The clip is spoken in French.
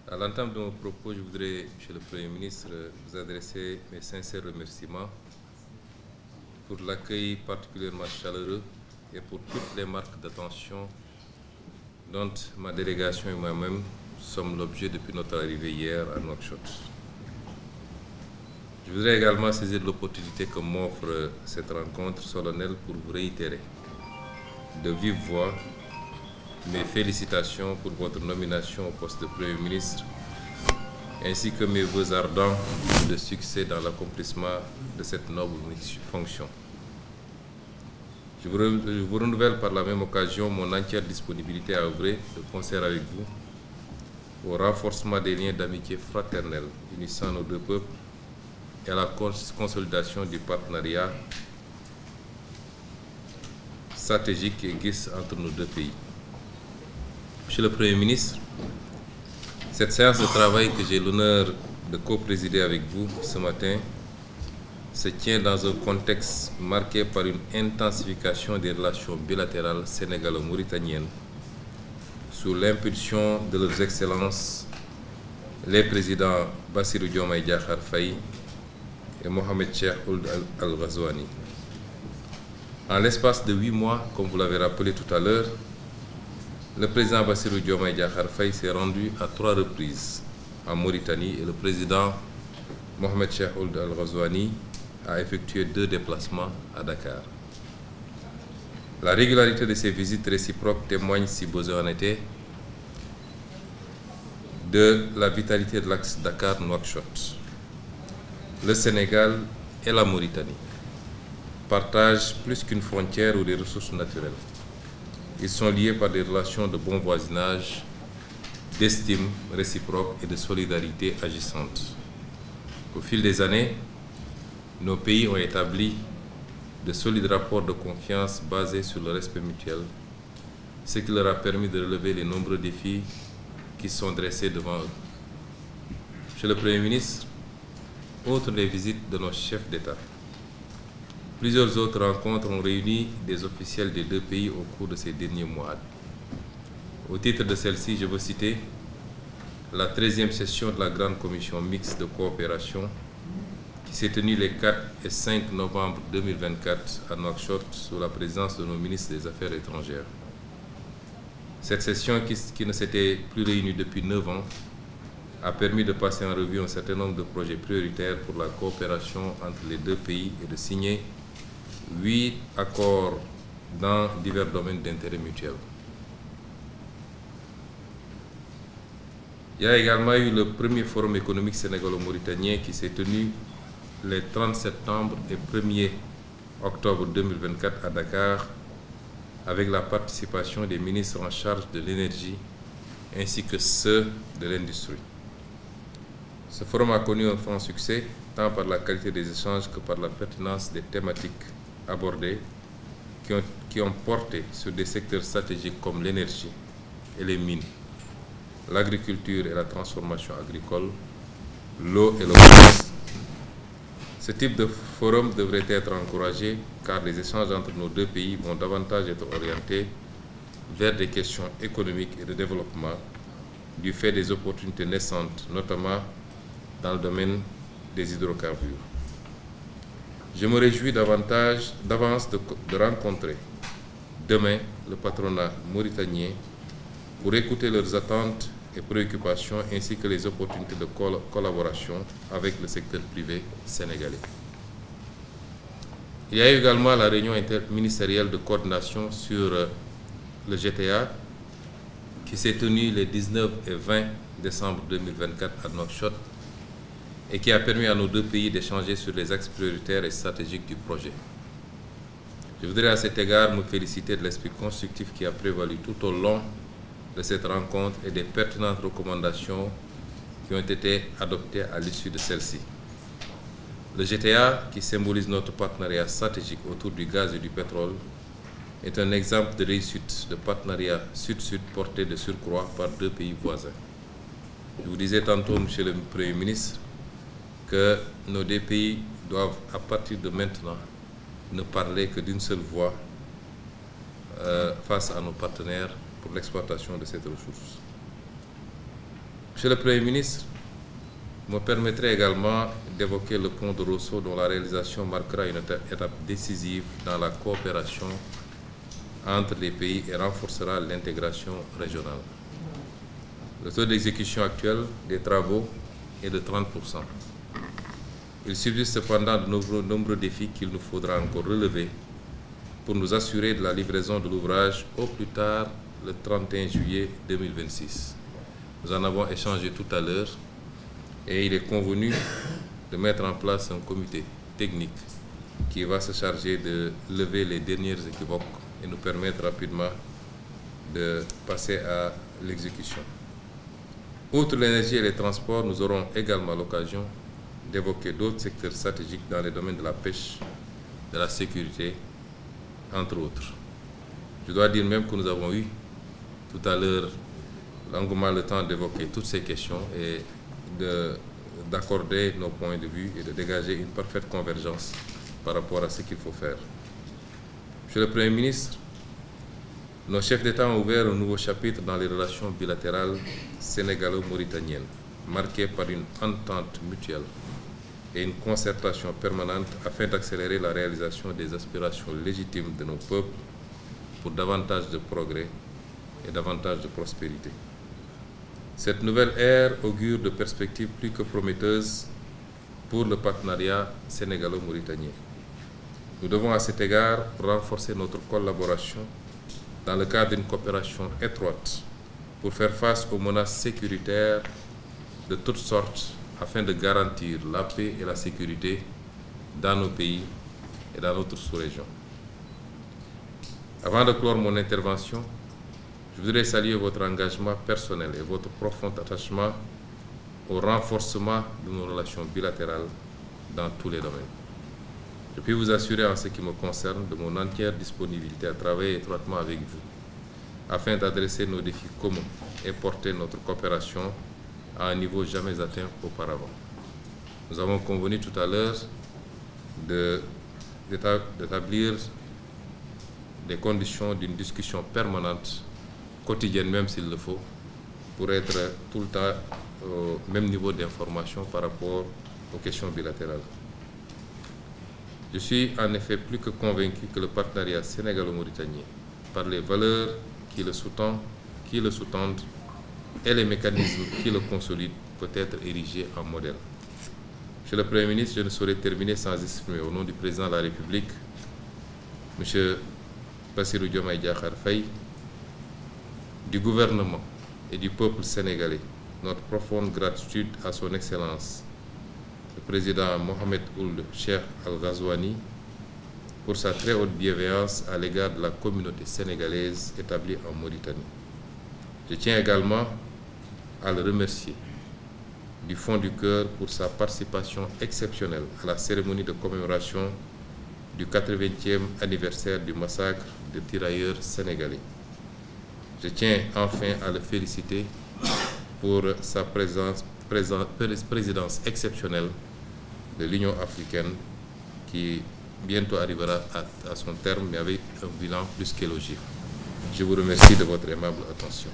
À l'entame de mon propos, je voudrais, Monsieur le Premier ministre, vous adresser mes sincères remerciements pour l'accueil particulièrement chaleureux et pour toutes les marques d'attention dont ma délégation et moi-même sommes l'objet depuis notre arrivée hier à Nouakchott. Je voudrais également saisir l'opportunité que m'offre cette rencontre solennelle pour vous réitérer de vive voix mes félicitations pour votre nomination au poste de Premier ministre, ainsi que mes vœux ardents de succès dans l'accomplissement de cette noble fonction. Je vous renouvelle par la même occasion mon entière disponibilité à œuvrer de concert avec vous au renforcement des liens d'amitié fraternelle unissant nos deux peuples et à la consolidation du partenariat stratégique qui existe entre nos deux pays. Monsieur le Premier ministre, cette séance de travail que j'ai l'honneur de co-présider avec vous ce matin se tient dans un contexte marqué par une intensification des relations bilatérales sénégalo-mauritaniennes sous l'impulsion de leurs excellences les présidents Bassirou Diomaye Diakhar Faye et Mohamed Cheikh Ould Al Ghazouani. En l'espace de 8 mois, comme vous l'avez rappelé tout à l'heure, le président Bassirou Diomaye Diakhar Faye s'est rendu à 3 reprises en Mauritanie et le président Mohamed Cheikh Ould Al Ghazouani a effectué 2 déplacements à Dakar. La régularité de ces visites réciproques témoigne, si besoin en était, de la vitalité de l'axe Dakar-Nouakchott. Le Sénégal et la Mauritanie partagent plus qu'une frontière ou des ressources naturelles. Ils sont liés par des relations de bon voisinage, d'estime réciproque et de solidarité agissante. Au fil des années, nos pays ont établi de solides rapports de confiance basés sur le respect mutuel, ce qui leur a permis de relever les nombreux défis qui sont dressés devant eux. Monsieur le Premier ministre, outre les visites de nos chefs d'État, plusieurs autres rencontres ont réuni des officiels des deux pays au cours de ces derniers mois. Au titre de celle-ci, je veux citer la 13e session de la Grande Commission mixte de coopération qui s'est tenue les 4 et 5 novembre 2024 à Nouakchott sous la présidence de nos ministres des Affaires étrangères. Cette session, qui ne s'était plus réunie depuis 9 ans, a permis de passer en revue un certain nombre de projets prioritaires pour la coopération entre les deux pays et de signer 8 accords dans divers domaines d'intérêt mutuel. Il y a également eu le premier forum économique sénégalo-mauritanien qui s'est tenu les 30 septembre et 1er octobre 2024 à Dakar avec la participation des ministres en charge de l'énergie ainsi que ceux de l'industrie. Ce forum a connu un franc succès tant par la qualité des échanges que par la pertinence des thématiques abordées qui ont porté sur des secteurs stratégiques comme l'énergie et les mines, l'agriculture et la transformation agricole, l'eau et le commerce. Ce type de forum devrait être encouragé car les échanges entre nos deux pays vont davantage être orientés vers des questions économiques et de développement du fait des opportunités naissantes, notamment dans le domaine des hydrocarbures. Je me réjouis d'avance de rencontrer demain le patronat mauritanien pour écouter leurs attentes et préoccupations ainsi que les opportunités de collaboration avec le secteur privé sénégalais. Il y a également la réunion interministérielle de coordination sur le GTA qui s'est tenue les 19 et 20 décembre 2024 à Nouakchott et qui a permis à nos deux pays d'échanger sur les axes prioritaires et stratégiques du projet. Je voudrais à cet égard me féliciter de l'esprit constructif qui a prévalu tout au long de cette rencontre et des pertinentes recommandations qui ont été adoptées à l'issue de celle-ci. Le GTA, qui symbolise notre partenariat stratégique autour du gaz et du pétrole, est un exemple de réussite de partenariat sud-sud porté de surcroît par deux pays voisins. Je vous disais tantôt, Monsieur le Premier ministre, que nos deux pays doivent, à partir de maintenant, ne parler que d'une seule voix face à nos partenaires pour l'exploitation de cette ressource. Monsieur le Premier ministre, me permettrez également d'évoquer le pont de Rosso dont la réalisation marquera une étape décisive dans la coopération entre les pays et renforcera l'intégration régionale. Le taux d'exécution actuel des travaux est de 30%. Il subsiste cependant de nombreux défis qu'il nous faudra encore relever pour nous assurer de la livraison de l'ouvrage au plus tard le 31 juillet 2026. Nous en avons échangé tout à l'heure et il est convenu de mettre en place un comité technique qui va se charger de lever les dernières équivoques et nous permettre rapidement de passer à l'exécution. Outre l'énergie et les transports, nous aurons également l'occasion d'évoquer d'autres secteurs stratégiques dans les domaines de la pêche, de la sécurité, entre autres. Je dois dire même que nous avons eu tout à l'heure longuement le temps d'évoquer toutes ces questions et d'accorder nos points de vue et de dégager une parfaite convergence par rapport à ce qu'il faut faire. Monsieur le Premier ministre, nos chefs d'État ont ouvert un nouveau chapitre dans les relations bilatérales sénégalo-mauritaniennes, marquées par une entente mutuelle et une concertation permanente afin d'accélérer la réalisation des aspirations légitimes de nos peuples pour davantage de progrès et davantage de prospérité. Cette nouvelle ère augure de perspectives plus que prometteuses pour le partenariat sénégalo-mauritanien. Nous devons à cet égard renforcer notre collaboration dans le cadre d'une coopération étroite pour faire face aux menaces sécuritaires de toutes sortes afin de garantir la paix et la sécurité dans nos pays et dans notre sous-région. Avant de clore mon intervention, je voudrais saluer votre engagement personnel et votre profond attachement au renforcement de nos relations bilatérales dans tous les domaines. Je puis vous assurer en ce qui me concerne de mon entière disponibilité à travailler étroitement avec vous afin d'adresser nos défis communs et porter notre coopération à un niveau jamais atteint auparavant. Nous avons convenu tout à l'heure d'établir des conditions d'une discussion permanente, quotidienne même s'il le faut, pour être tout le temps au même niveau d'information par rapport aux questions bilatérales. Je suis en effet plus que convaincu que le partenariat sénégalo-mauritanien, par les valeurs qui le sous-tendent et les mécanismes qui le consolident, peut être érigé en modèle. Monsieur le Premier ministre, je ne saurais terminer sans exprimer au nom du Président de la République, M. Bassirou Diomaye Diakhar Faye, du gouvernement et du peuple sénégalais, notre profonde gratitude à son Excellence, le Président Mohamed Ould Cheikh Al Ghazouani, pour sa très haute bienveillance à l'égard de la communauté sénégalaise établie en Mauritanie. Je tiens également à le remercier du fond du cœur pour sa participation exceptionnelle à la cérémonie de commémoration du 80e anniversaire du massacre des tirailleurs sénégalais. Je tiens enfin à le féliciter pour sa présidence exceptionnelle de l'Union africaine qui bientôt arrivera à son terme, mais avec un bilan plus qu'élogieux. Je vous remercie de votre aimable attention.